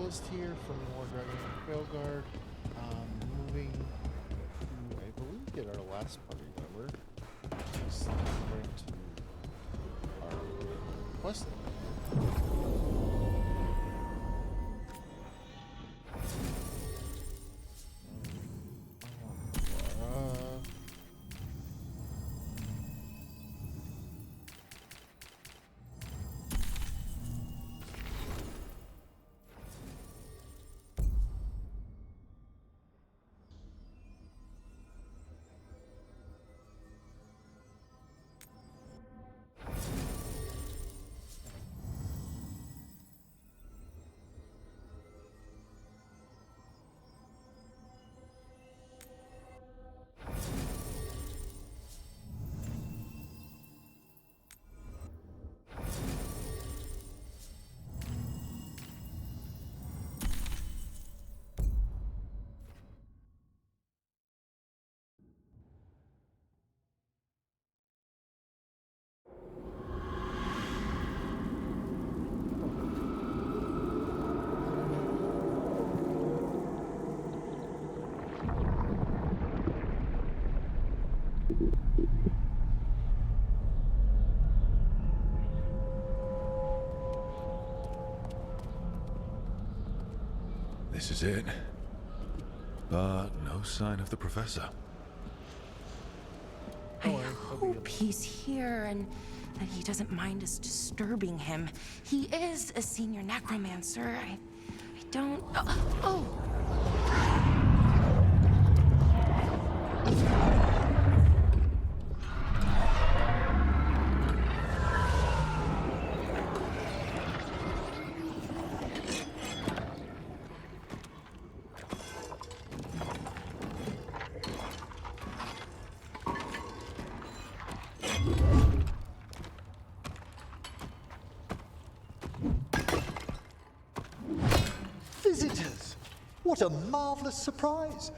list here from War Dragon and Veilguard. Moving to, I believe, get our last party member. Just according to our quest. This is it. But no sign of the professor. I hope he's here and that he doesn't mind us disturbing him. He is a senior necromancer. I don't... Oh! Visitors! What a marvelous surprise!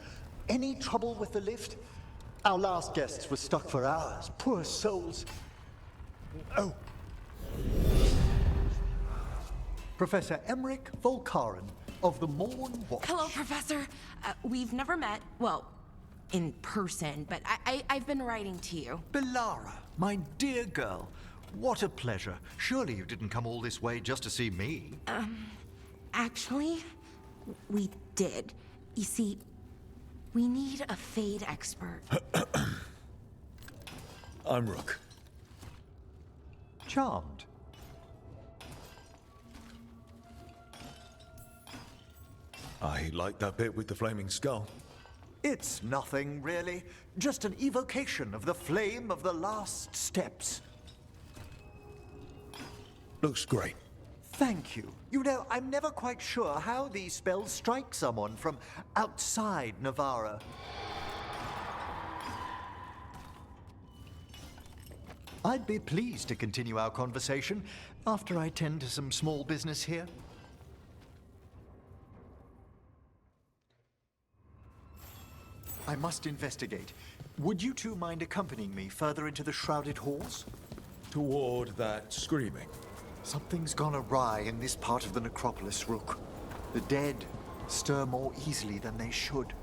Any trouble with the lift? Our last guests were stuck for hours. Poor souls. Oh. Professor Emmerich Volkaren of the Morn Watch. Hello, Professor. We've never met, well, in person, but I've been writing to you. Belara, my dear girl. What a pleasure. Surely you didn't come all this way just to see me. Actually, we did. You see, we need a Fade expert. I'm Rook. Charmed. I like that bit with the flaming skull. It's nothing, really. Just an evocation of the flame of the last steps. Looks great. Thank you. You know, I'm never quite sure how these spells strike someone from outside Navarra. I'd be pleased to continue our conversation after I tend to some small business here. I must investigate. Would you two mind accompanying me further into the shrouded halls? Toward that screaming. Something's gone awry in this part of the necropolis, Rook. The dead stir more easily than they should.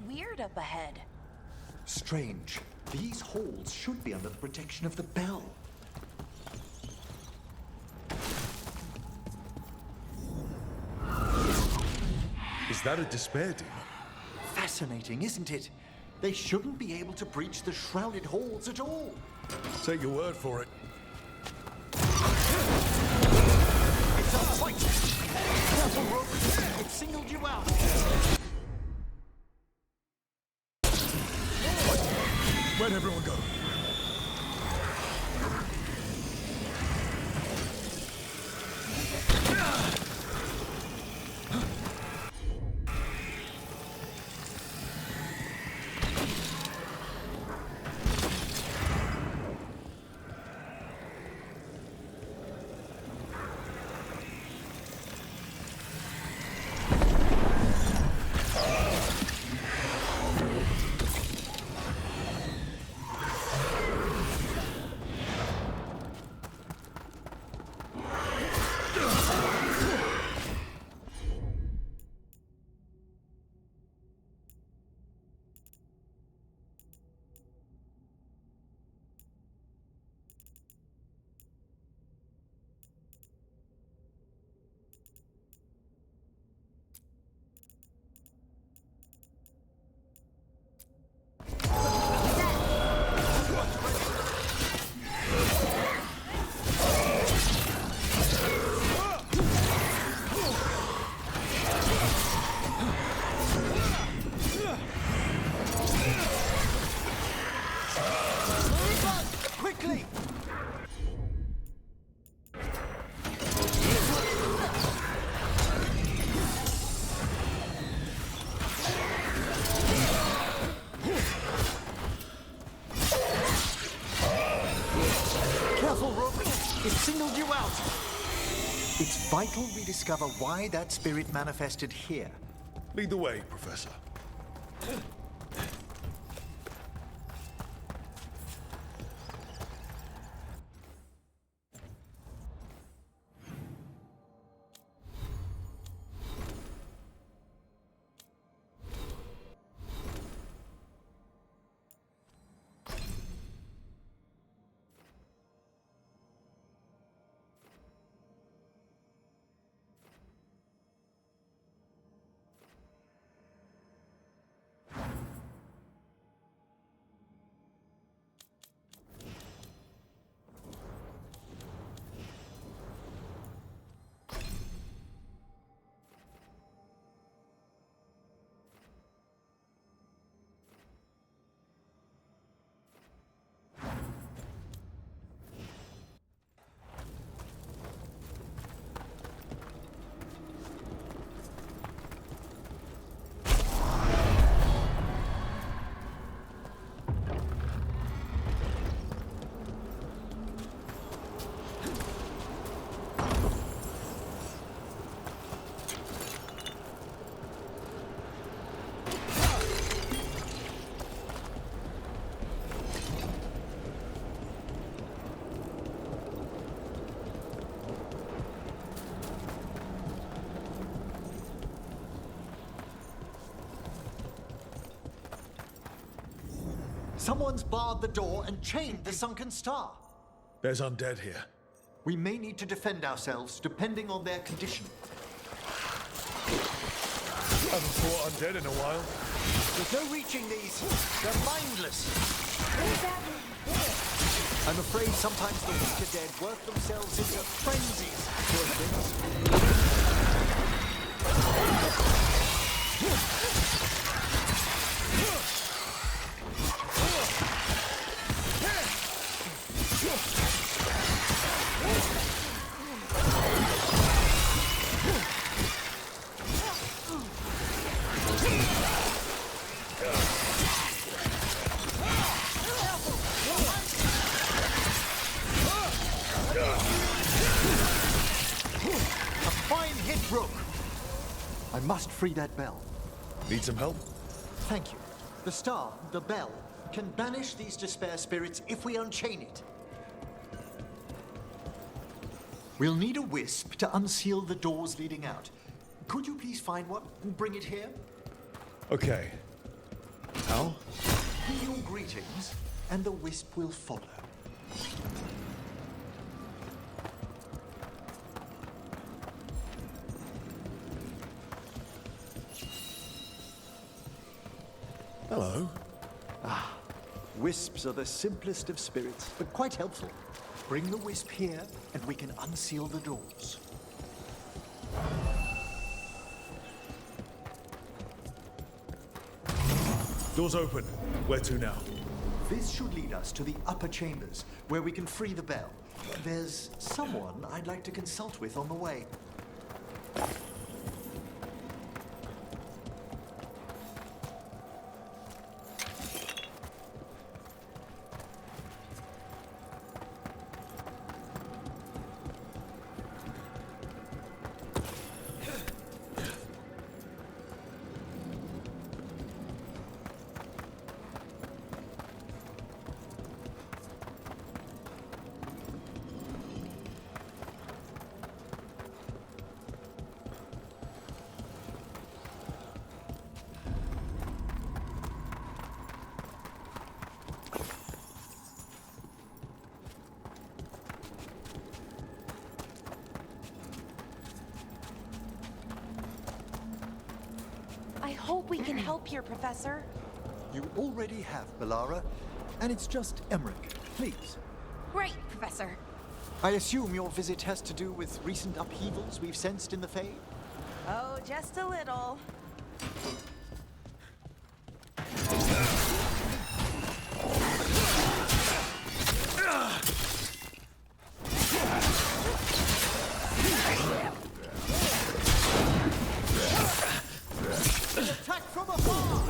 Weird up ahead. Strange. These halls should be under the protection of the bell. Is that a despair demon? Fascinating, isn't it? They shouldn't be able to breach the shrouded halls at all. Take your word for it. It's a fight! Careful, Rook! It singled you out! Where'd everyone go? It singled you out. It's vital we discover why that spirit manifested here. Lead the way, Professor. Someone's barred the door and chained the sunken star. There's undead here. We may need to defend ourselves depending on their condition. Haven't fought undead in a while. There's no reaching these. They're mindless. I'm afraid sometimes the weaker dead work themselves into frenzies. Poor things. I must free that bell. Need some help? Thank you. The star, the bell, can banish these despair spirits if we unchain it. We'll need a wisp to unseal the doors leading out. Could you please find one and bring it here? Okay. How? Give your greetings, and the wisp will follow. Hello. Wisps are the simplest of spirits, but quite helpful. Bring the wisp here, and we can unseal the doors. Door's open. Where to now? This should lead us to the upper chambers, where we can free the bell. There's someone I'd like to consult with on the way. I hope we can help here, Professor. You already have, Bellara, and it's just Emmerich. Please. Right, Professor. I assume your visit has to do with recent upheavals we've sensed in the Fae? Oh, just a little. Attack from afar!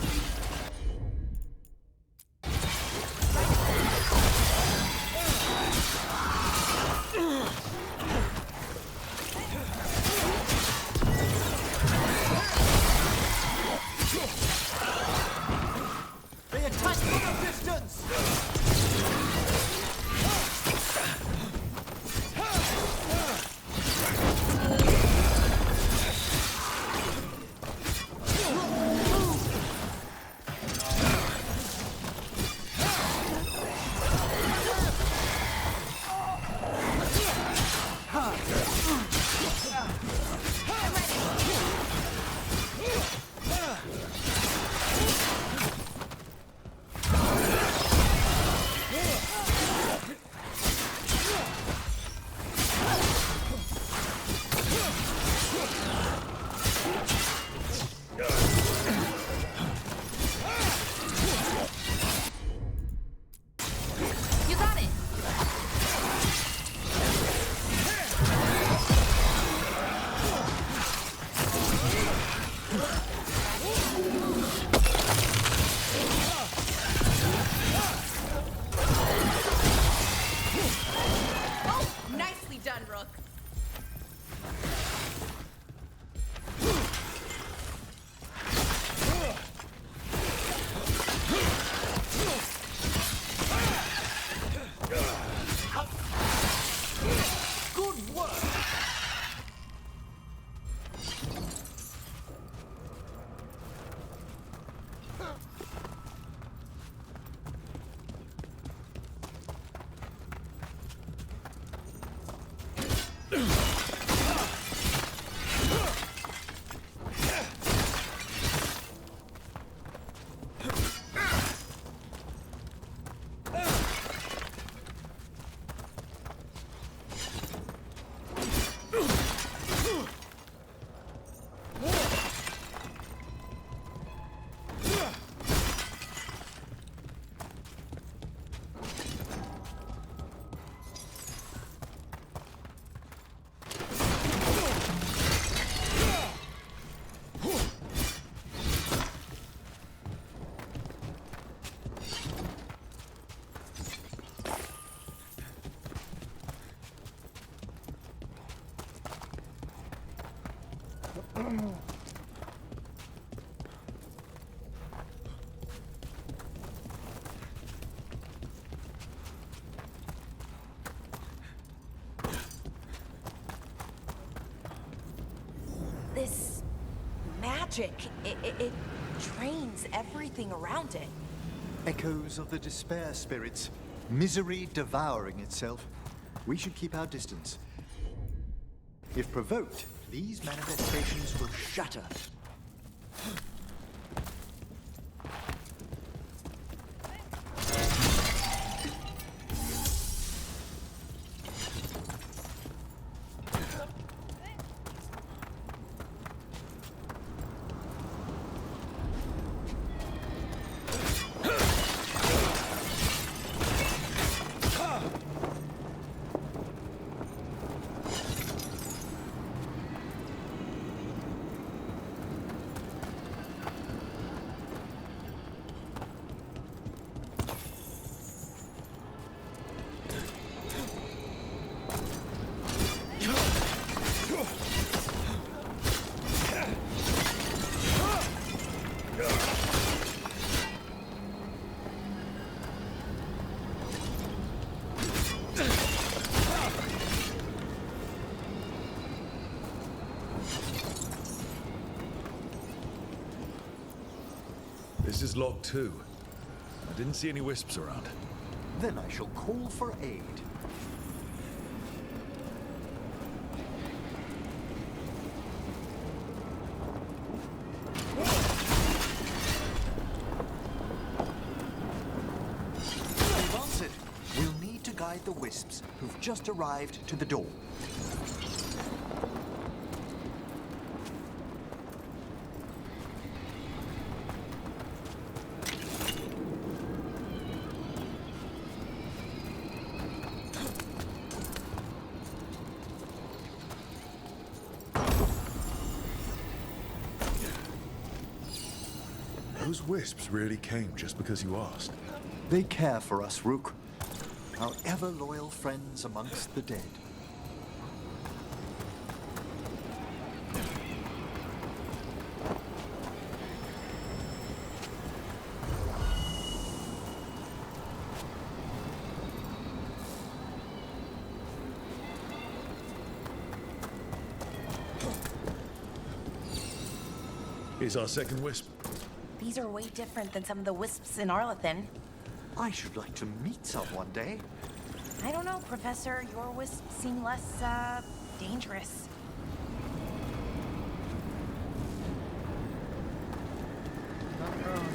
Rook. Good work! This magic, it drains everything around it. Echoes of the despair spirits, misery devouring itself. We should keep our distance. If provoked, these manifestations will shatter. This is log 2. I didn't see any wisps around. Then I shall call for aid. They've answered. We'll need to guide the wisps who've just arrived to the door. Those wisps really came just because you asked. They care for us, Rook. Our ever-loyal friends amongst the dead. Here's our second wisp. These are way different than some of the wisps in Arlethan. I should like to meet some one day. I don't know, Professor. Your wisps seem less, dangerous. Not wrong.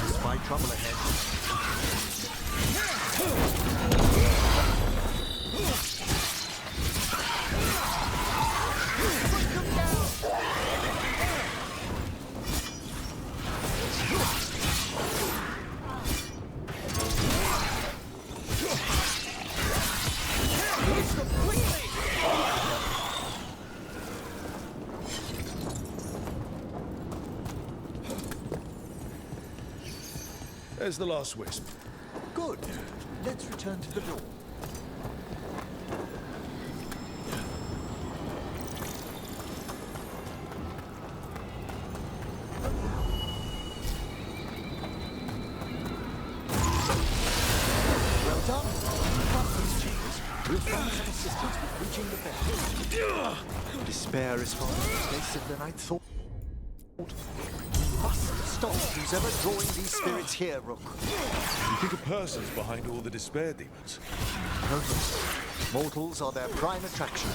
Spy trouble ahead. There's the last wisp. Good. Let's return to the door. Well done. Cut these chains. We'll find some assistance with reaching the bed. Despair is far more pervasive than I thought. We must stop whoever drawing these spirits here, Rook. You think a person's behind all the despair demons? Notice, mortals are their prime attraction.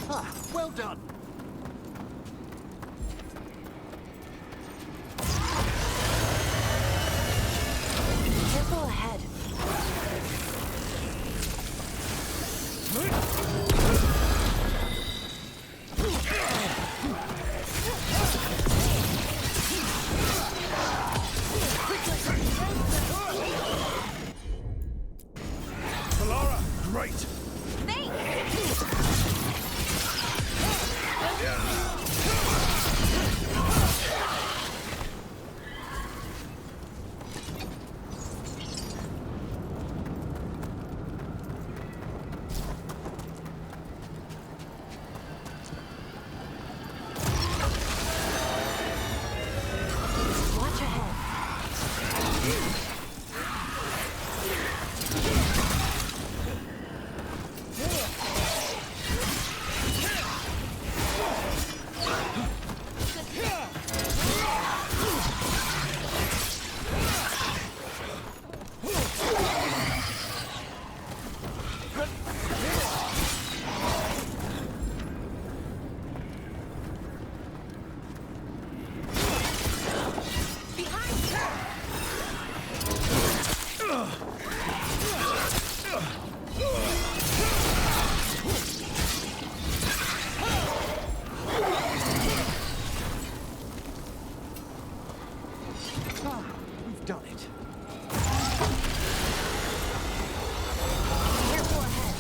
Ah, well done. Careful ahead. Alara! Great! Watch ahead. Ah, we've done it. Careful ahead.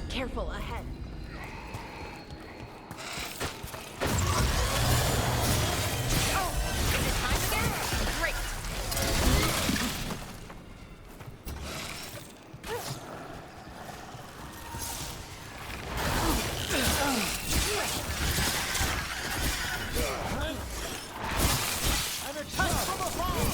Careful ahead. Oh, is it time again? Great. An attack from above!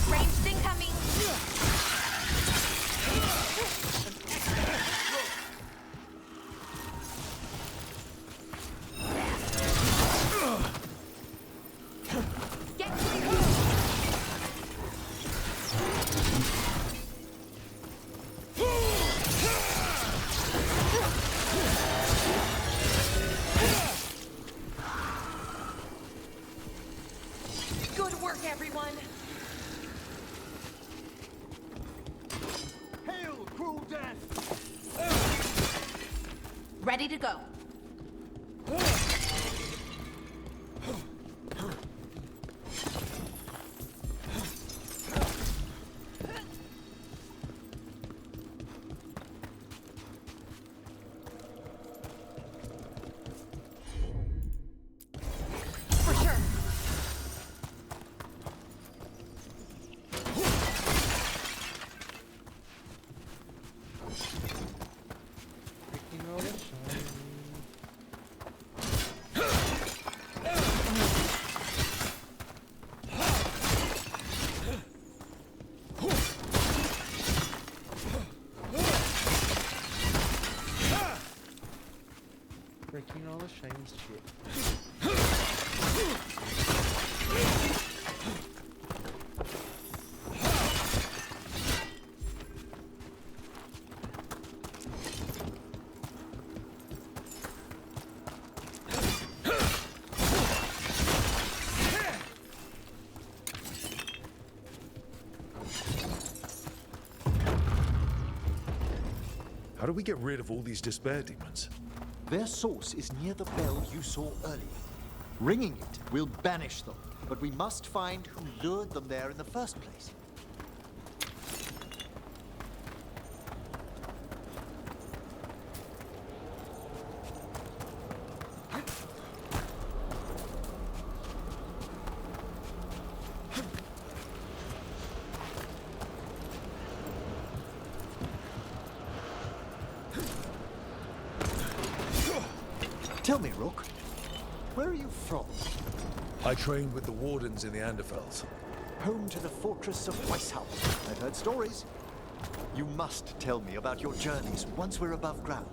Ranged incoming. Get clear. Good work, everyone! Hail, cruel death! Ready to go. For sure. Picking all the shiny. Breaking all the shiny shit. How do we get rid of all these despair demons? Their source is near the bell you saw earlier. Ringing it will banish them, but we must find who lured them there in the first place. Tell me, Rook, where are you from? I trained with the wardens in the Anderfels. Home to the fortress of Weishaupt. I've heard stories. You must tell me about your journeys once we're above ground.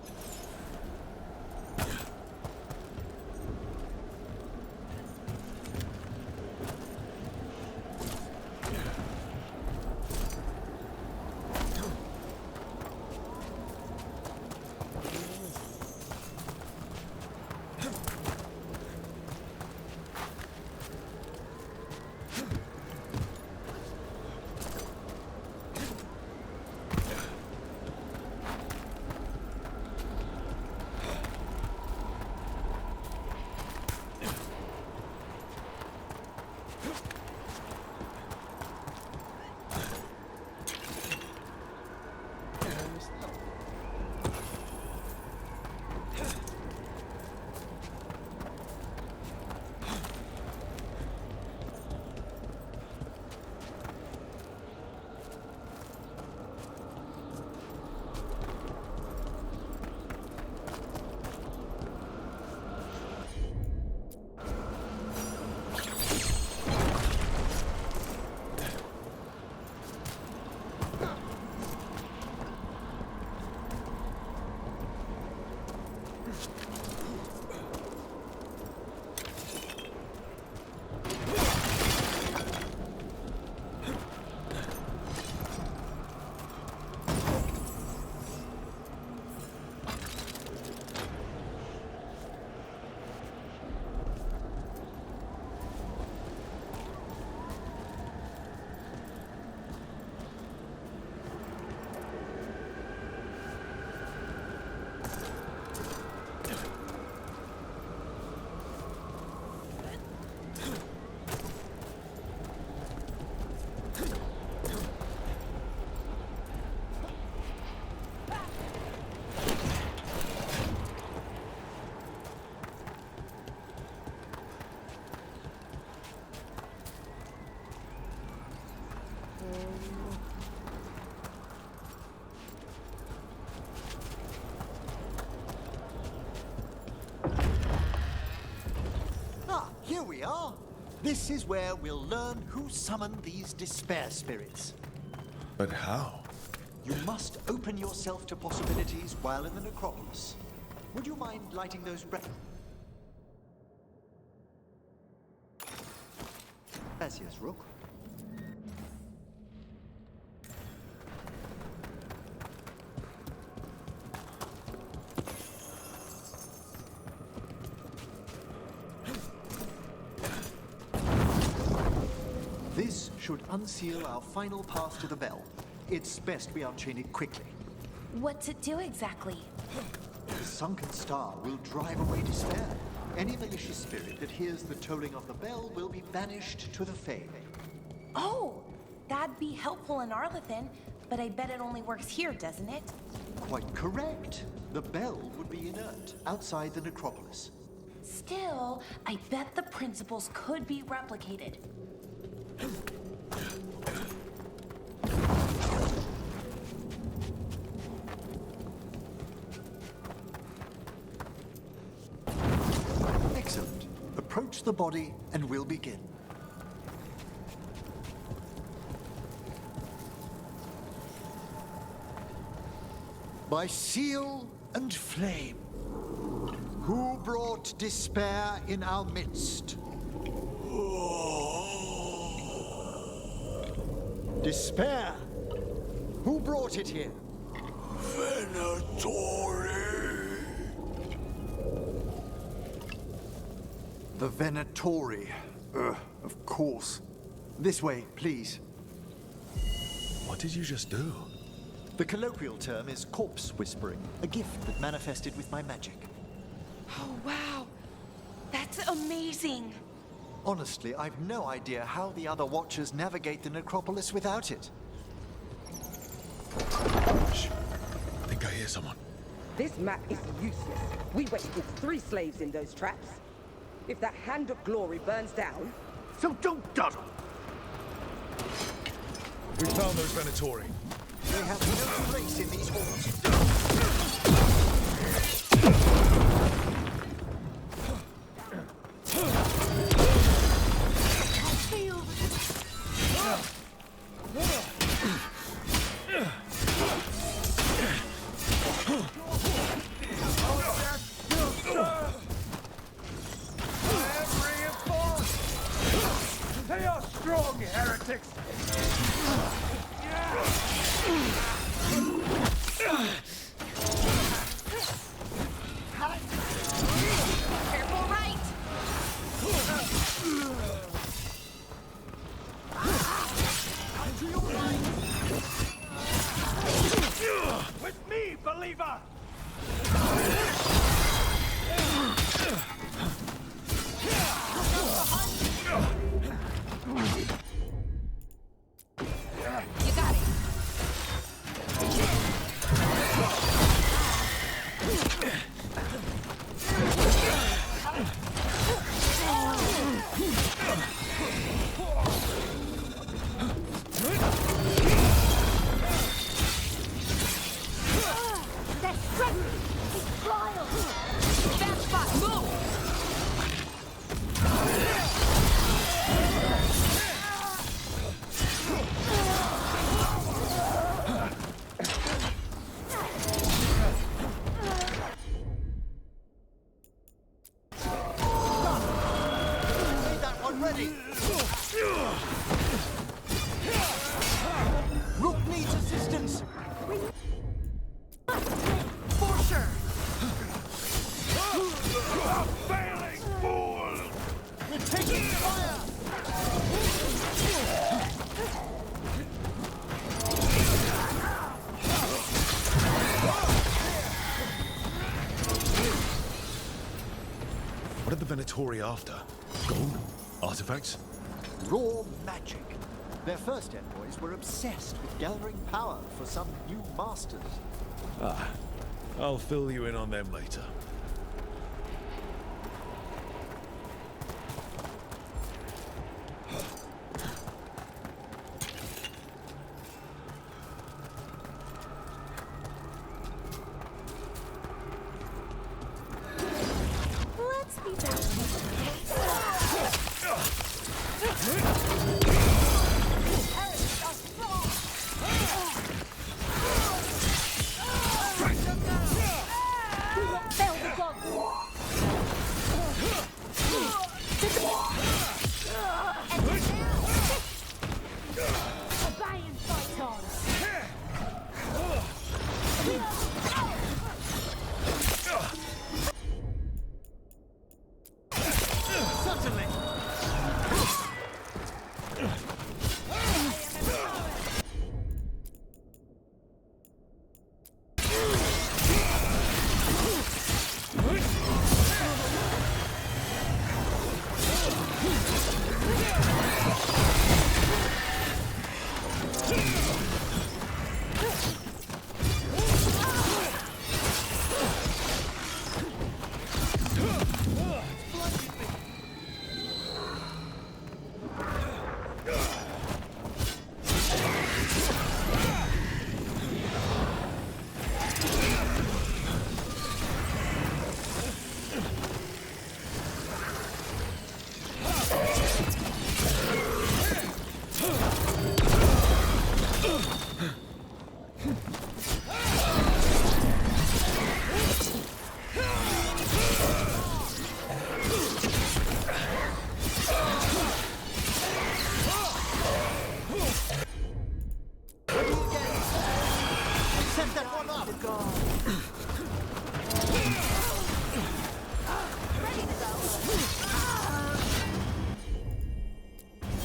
Here we are. This is where we'll learn who summoned these despair spirits. But how? You must open yourself to possibilities while in the necropolis. Would you mind lighting those Gracias, Rook. This should unseal our final path to the bell. It's best we unchain it quickly. What's it do exactly? The sunken star will drive away despair. Any malicious spirit that hears the tolling of the bell will be banished to the Fae. Oh, that'd be helpful in Arlethan, but I bet it only works here, doesn't it? Quite correct. The bell would be inert outside the necropolis. Still, I bet the principles could be replicated. Excellent. Approach the body and we'll begin. By seal and flame, who brought despair in our midst? Despair? Who brought it here? Venatori. The Venatori. Of course. This way, please. What did you just do? The colloquial term is corpse whispering, a gift that manifested with my magic. Oh, wow. That's amazing. Honestly, I've no idea how the other Watchers navigate the necropolis without it. Shh. I think I hear someone. This map is useless. We wasted 3 slaves in those traps. If that Hand of Glory burns down... So don't dawdle. We found those Venatori. They have no place in these halls. They are strong heretics. Careful right. With me, believer. You got it. That strength is wild. Fast spot, move. Made that one ready. Rook needs assistance. For sure. Failing fool. We're taking fire. What are the Venatori after? Gold? Artifacts? Raw magic. Their first envoys were obsessed with gathering power for some new masters. Ah, I'll fill you in on them later. Let's be back. Failed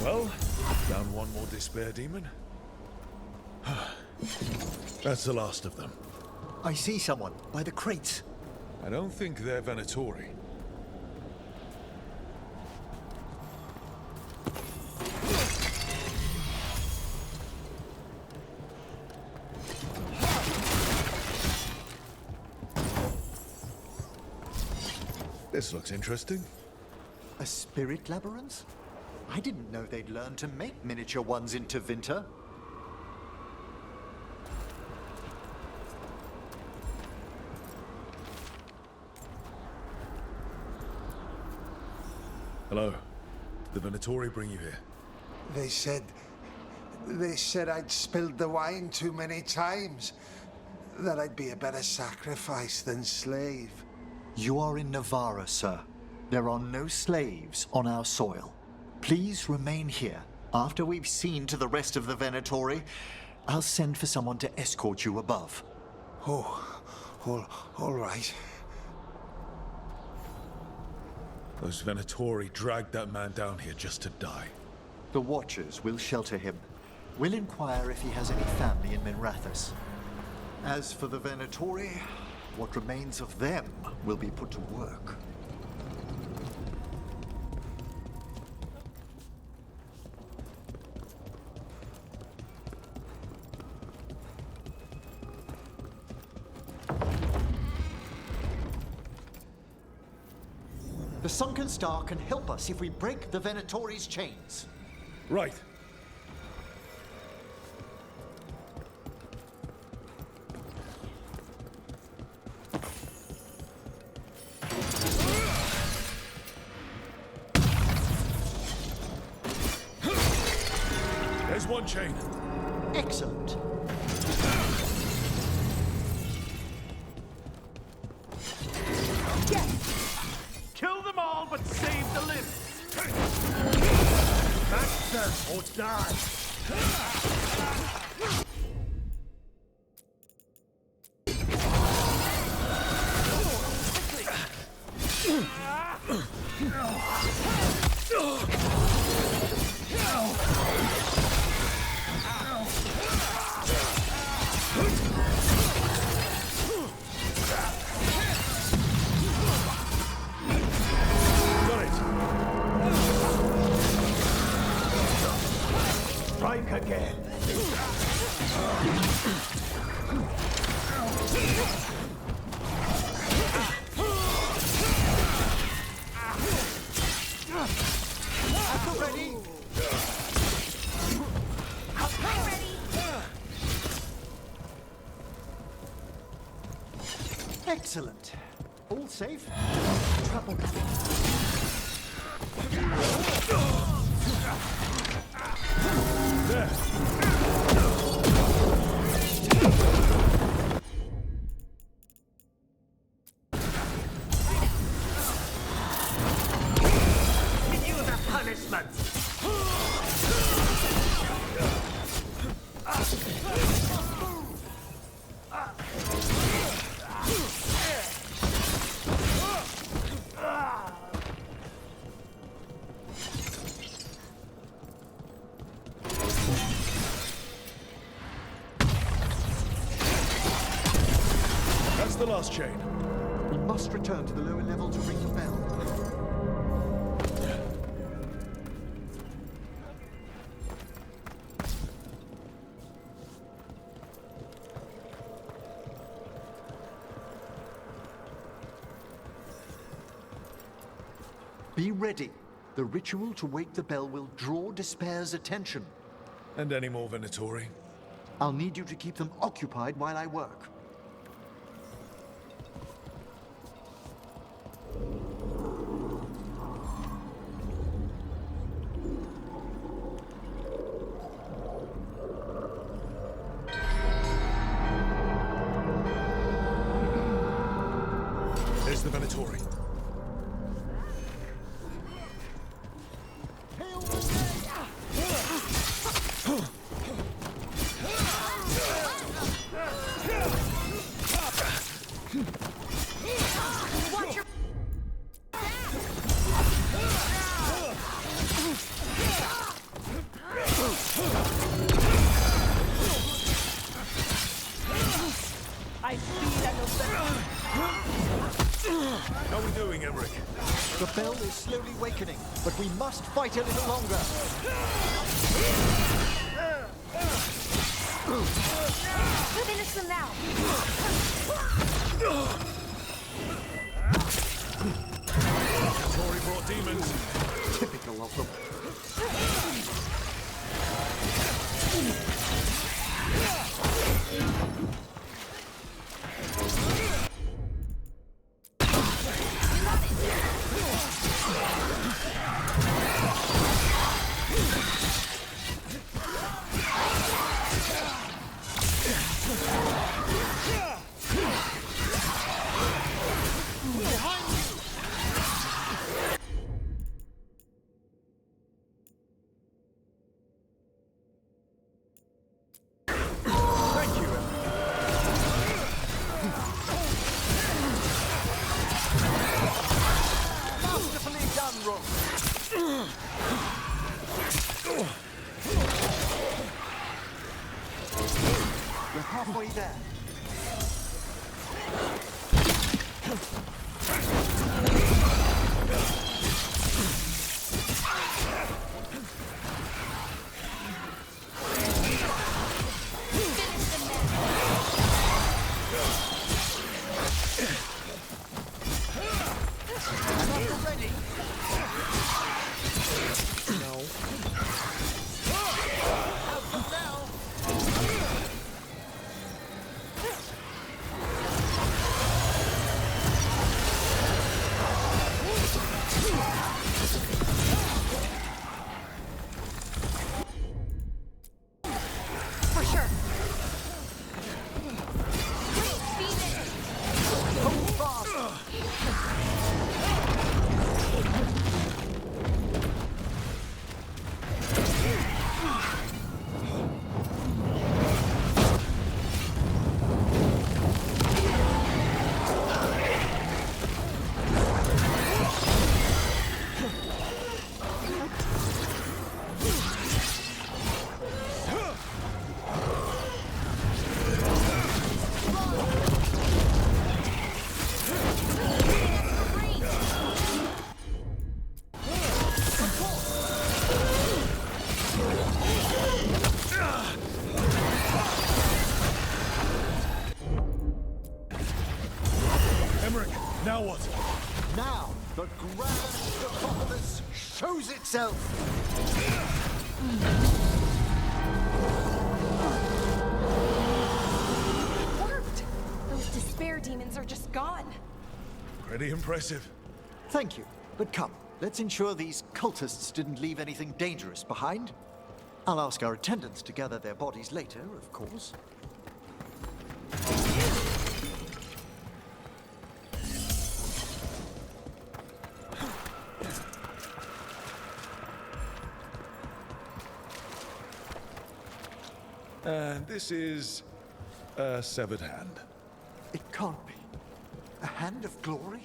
Well, down one more despair demon. That's the last of them. I see someone by the crates. I don't think they're Venatori. This looks interesting. A spirit labyrinth? I didn't know they'd learned to make miniature ones in Tavern. Hello. Did the Venatori bring you here? They said I'd spilled the wine too many times. That I'd be a better sacrifice than slave. You are in Navarra, sir. There are no slaves on our soil. Please remain here. After we've seen to the rest of the Venatori, I'll send for someone to escort you above. Oh, all right. Those Venatori dragged that man down here just to die. The Watchers will shelter him. We'll inquire if he has any family in Minrathous. As for the Venatori, what remains of them will be put to work. The Sunken Star can help us if we break the Venatori's chains. Right. There's one chain. Excellent. Kill them all, but save the limbs. Master or die. Got it. Strike again. Ready? Excellent. All safe? Trouble coming. Give you the punishment. That's the last chain. We must return to the lower level to ring the bell. Be ready. The ritual to wake the bell will draw Despair's attention. And any more Venatori? I'll need you to keep them occupied while I work. There's the Venatori. spell is slowly weakening, but we must fight a little longer. Finish them now. Tory brought demons. Typical of them. We're halfway there. Now what? Now, the grand apocalypse shows itself! It worked! Those despair demons are just gone. Pretty impressive. Thank you, but come, let's ensure these cultists didn't leave anything dangerous behind. I'll ask our attendants to gather their bodies later, of course. And this is a severed hand. It can't be. A hand of glory?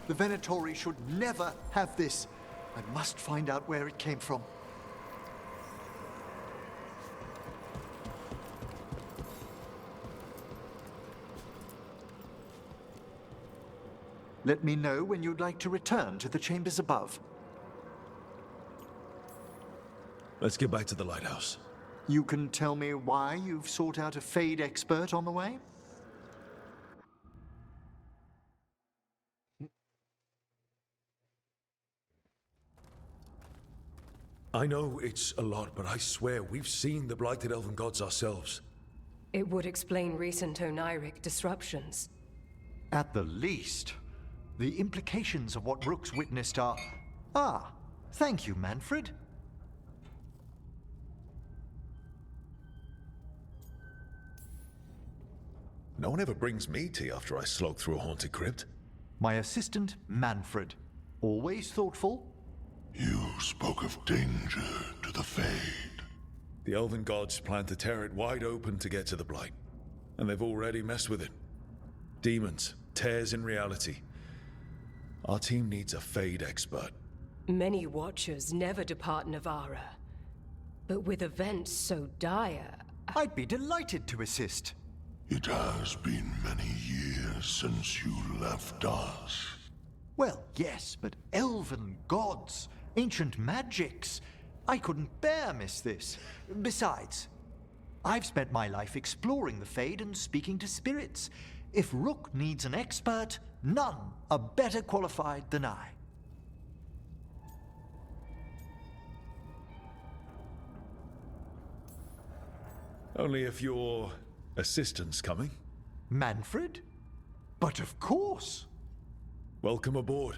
The Venatori should never have this. I must find out where it came from. Let me know when you'd like to return to the chambers above. Let's get back to the lighthouse. You can tell me why you've sought out a Fade expert on the way? I know it's a lot, but I swear we've seen the blighted elven gods ourselves. It would explain recent Oniric disruptions. At the least. The implications of what Rook's witnessed are... Ah, thank you, Manfred. No one ever brings me tea after I slog through a haunted crypt. My assistant, Manfred. Always thoughtful. You spoke of danger to the Fade. The elven gods plan to tear it wide open to get to the blight. And they've already messed with it. Demons, tears in reality. Our team needs a Fade expert. Many Watchers never depart Navara. But with events so dire... I'd be delighted to assist. It has been many years since you left us. Well, yes, but elven gods, ancient magics. I couldn't bear miss this. Besides, I've spent my life exploring the Fade and speaking to spirits. If Rook needs an expert, none are better qualified than I. Only if your assistant's coming. Manfred? But of course! Welcome aboard.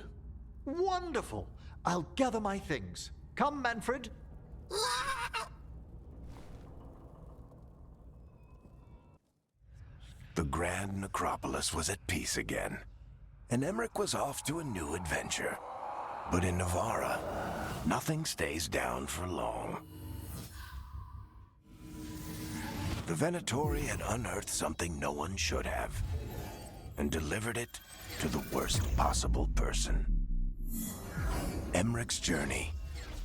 Wonderful! I'll gather my things. Come, Manfred. The Grand Necropolis was at peace again, and Emmerich was off to a new adventure. But in Navarra, nothing stays down for long. The Venatori had unearthed something no one should have, and delivered it to the worst possible person. Emmerich's journey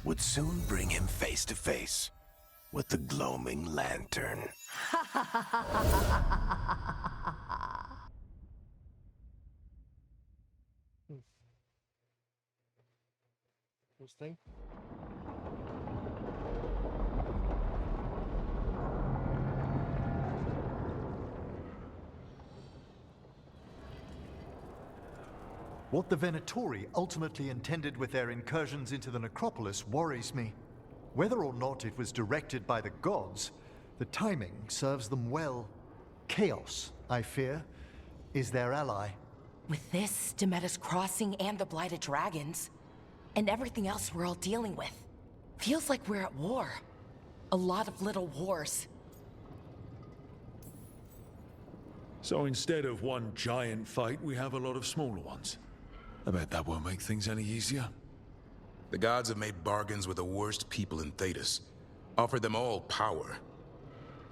would soon bring him face to face with the gloaming lantern. Interesting. What the Venatori ultimately intended with their incursions into the necropolis worries me. Whether or not it was directed by the gods, the timing serves them well. Chaos, I fear, is their ally. With this, Demeter's Crossing and the Blighted Dragons, and everything else we're all dealing with, feels like we're at war. A lot of little wars. So instead of one giant fight, we have a lot of smaller ones. I bet that won't make things any easier. The gods have made bargains with the worst people in Thedas, offered them all power.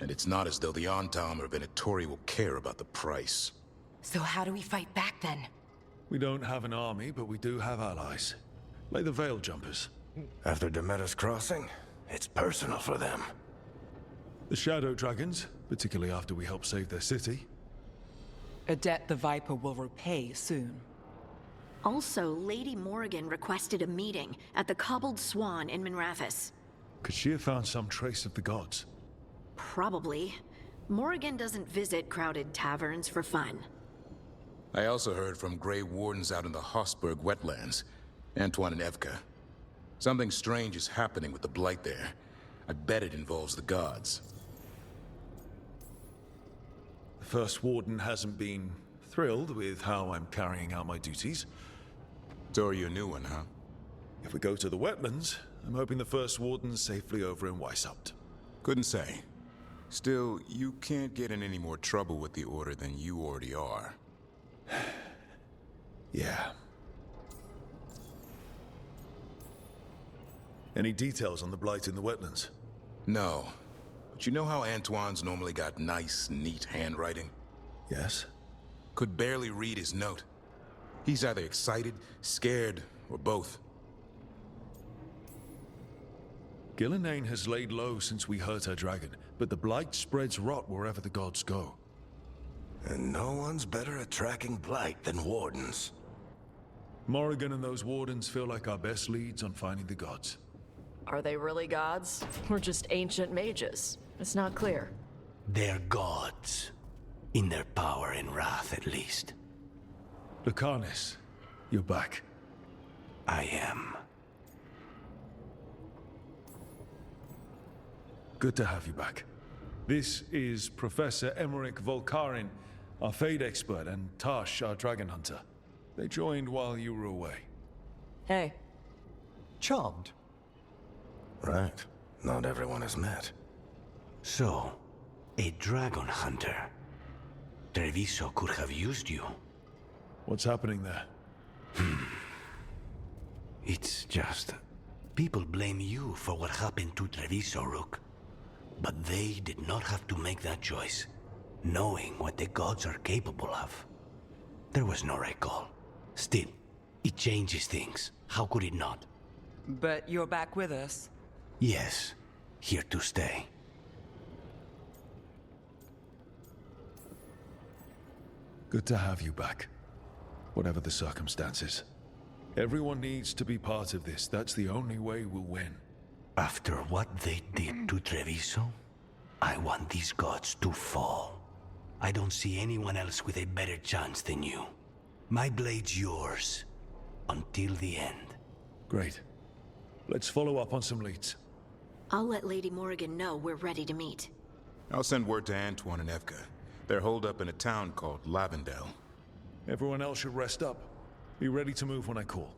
And it's not as though the Antam or Venatori will care about the price. So how do we fight back then? We don't have an army, but we do have allies. Like the Veil Jumpers. After Demeter's Crossing, it's personal for them. The Shadow Dragons, particularly after we helped save their city. A debt the Viper will repay soon. Also, Lady Morrigan requested a meeting at the Cobbled Swan in Minrathous. Could she have found some trace of the gods? Probably. Morrigan doesn't visit crowded taverns for fun. I also heard from Grey Wardens out in the Hossberg wetlands, Antoine and Evka. Something strange is happening with the Blight there. I bet it involves the gods. The First Warden hasn't been thrilled with how I'm carrying out my duties. So are you a new one, huh? If we go to the wetlands, I'm hoping the First Warden's safely over in Weishaupt. Couldn't say. Still, you can't get in any more trouble with the Order than you already are. Yeah. Any details on the Blight in the wetlands? No. But you know how Antoine's normally got nice, neat handwriting? Yes. Could barely read his note. He's either excited, scared, or both. Ghilan'nain has laid low since we hurt her dragon, but the Blight spreads rot wherever the gods go. And no one's better at tracking Blight than Wardens. Morrigan and those Wardens feel like our best leads on finding the gods. Are they really gods? Or just ancient mages? It's not clear. They're gods. In their power and wrath, at least. Lucanus, you're back. I am. Good to have you back. This is Professor Emmerich Volkarin, our Fade expert, and Tash, our dragon hunter. They joined while you were away. Hey. Charmed. Right. Not everyone has met. So, a dragon hunter. Treviso could have used you. What's happening there? It's just... people blame you for what happened to Treviso, Rook. But they did not have to make that choice, knowing what the gods are capable of. There was no right call. Still, it changes things. How could it not? But you're back with us? Yes, here to stay. Good to have you back, whatever the circumstances. Everyone needs to be part of this. That's the only way we'll win. After what they did to Treviso, I want these gods to fall. I don't see anyone else with a better chance than you. My blade's yours. Until the end. Great. Let's follow up on some leads. I'll let Lady Morrigan know we're ready to meet. I'll send word to Antoine and Evka. They're holed up in a town called Lavendel. Everyone else should rest up. Be ready to move when I call.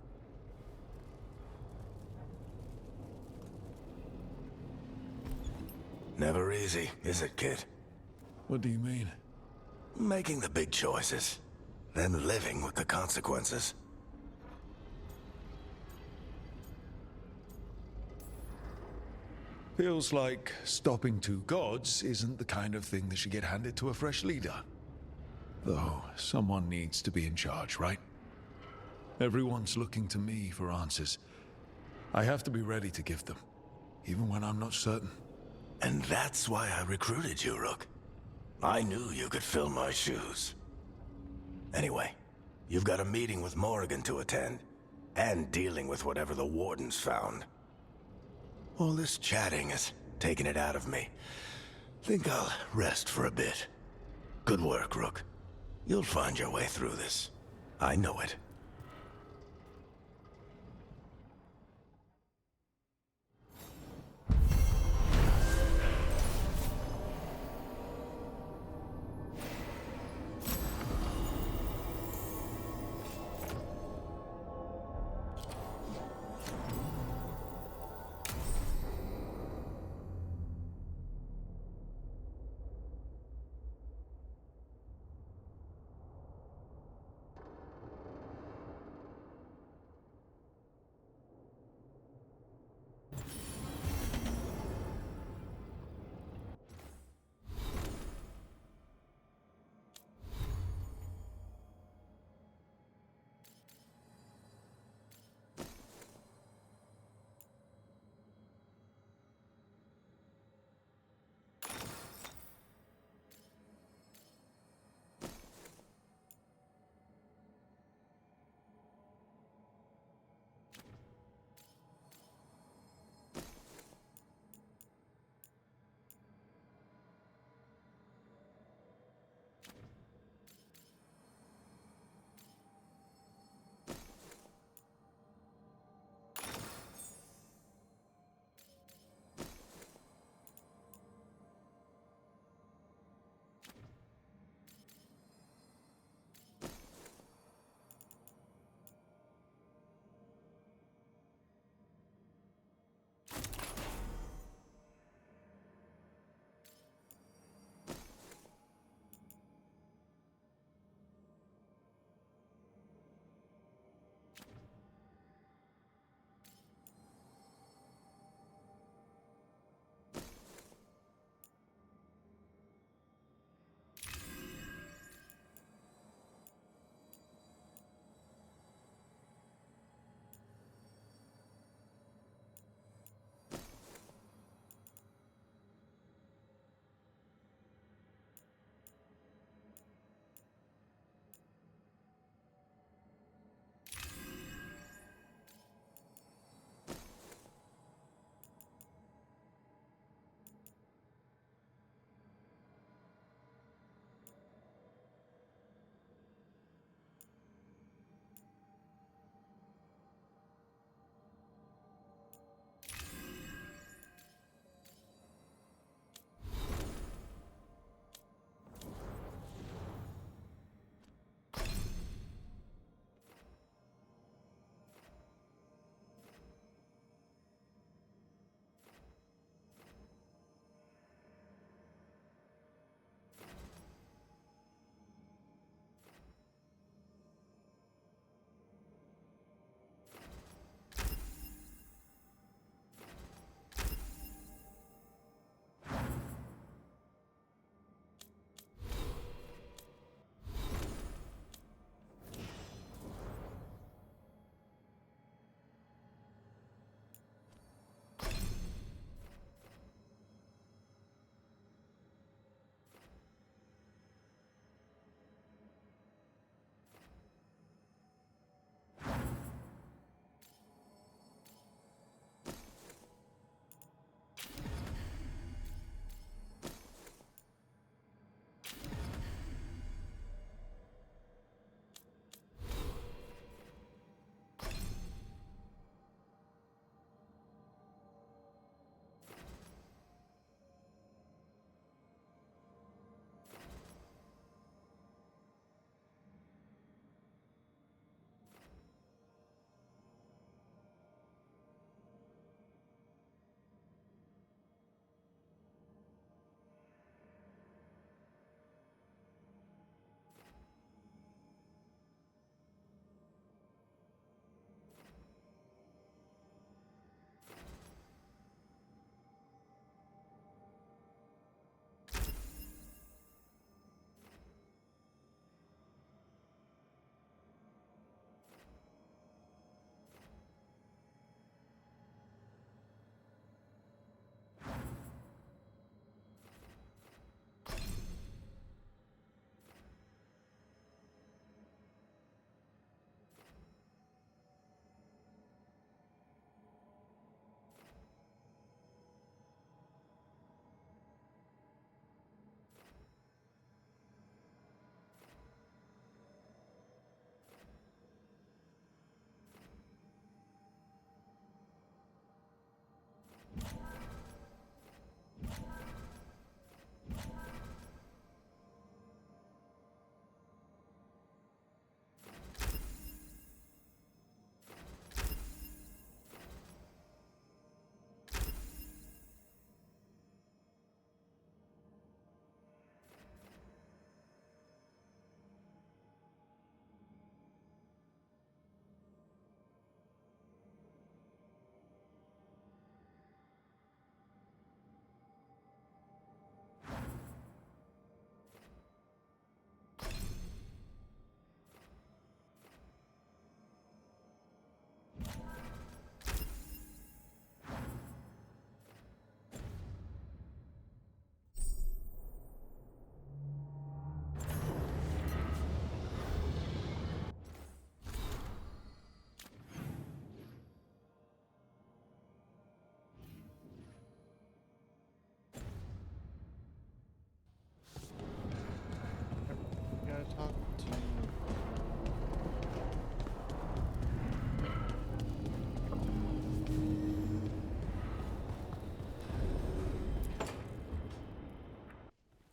Never easy, is it, kid? What do you mean? Making the big choices, then living with the consequences. Feels like stopping two gods isn't the kind of thing that should get handed to a fresh leader. Though, someone needs to be in charge, right? Everyone's looking to me for answers. I have to be ready to give them, even when I'm not certain. And that's why I recruited you, Rook. I knew you could fill my shoes. Anyway, you've got a meeting with Morrigan to attend, and dealing with whatever the Warden's found. All this chatting has taken it out of me. Think I'll rest for a bit. Good work, Rook. You'll find your way through this. I know it.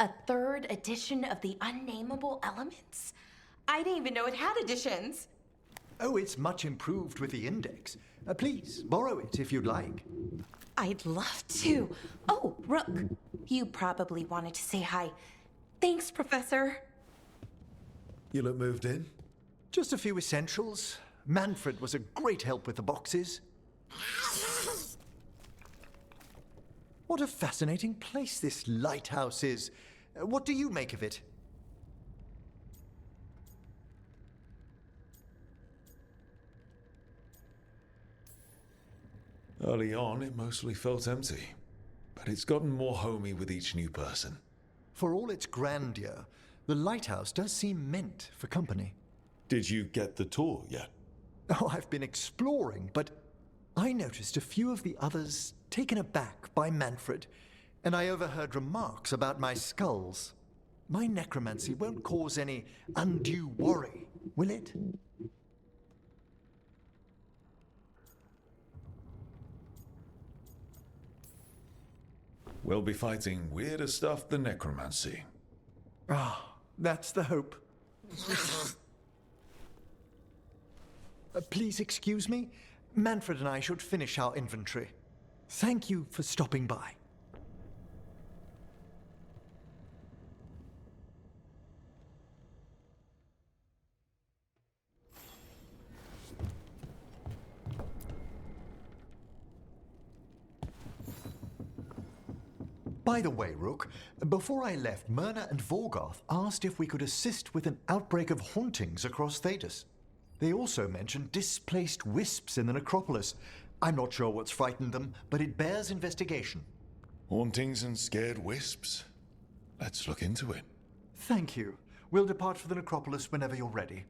A third edition of the Unnameable Elements? I didn't even know it had editions. Oh, it's much improved with the index. Please, borrow it if you'd like. I'd love to. Oh, Rook, you probably wanted to say hi. Thanks, Professor. You look moved in? Just a few essentials. Manfred was a great help with the boxes. What a fascinating place this lighthouse is. What do you make of it? Early on, it mostly felt empty, but it's gotten more homey with each new person. For all its grandeur, the lighthouse does seem meant for company. Did you get the tour yet? Oh, I've been exploring, but I noticed a few of the others taken aback by Manfred, and I overheard remarks about my skulls. My necromancy won't cause any undue worry, will it? We'll be fighting weirder stuff than necromancy. Ah, that's the hope. Please excuse me. Manfred and I should finish our inventory. Thank you for stopping by. By the way, Rook, before I left, Myrna and Veilguard asked if we could assist with an outbreak of hauntings across Thedas. They also mentioned displaced wisps in the necropolis. I'm not sure what's frightened them, but it bears investigation. Hauntings and scared wisps? Let's look into it. Thank you. We'll depart for the necropolis whenever you're ready.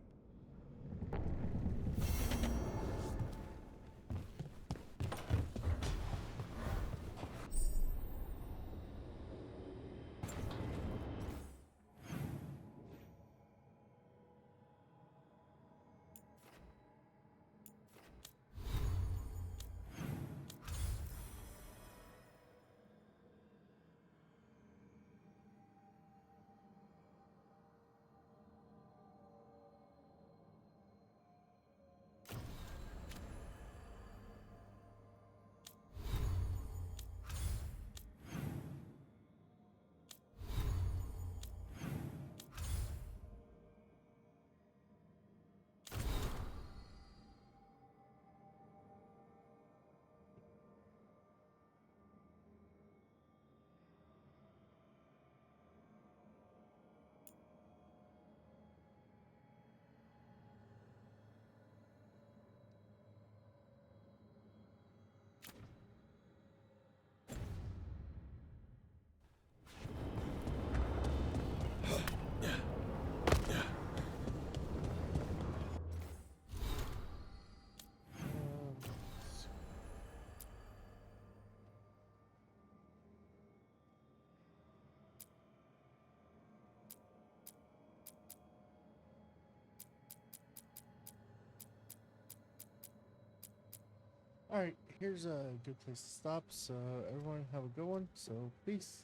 Alright, here's a good place to stop, so everyone have a good one, so peace.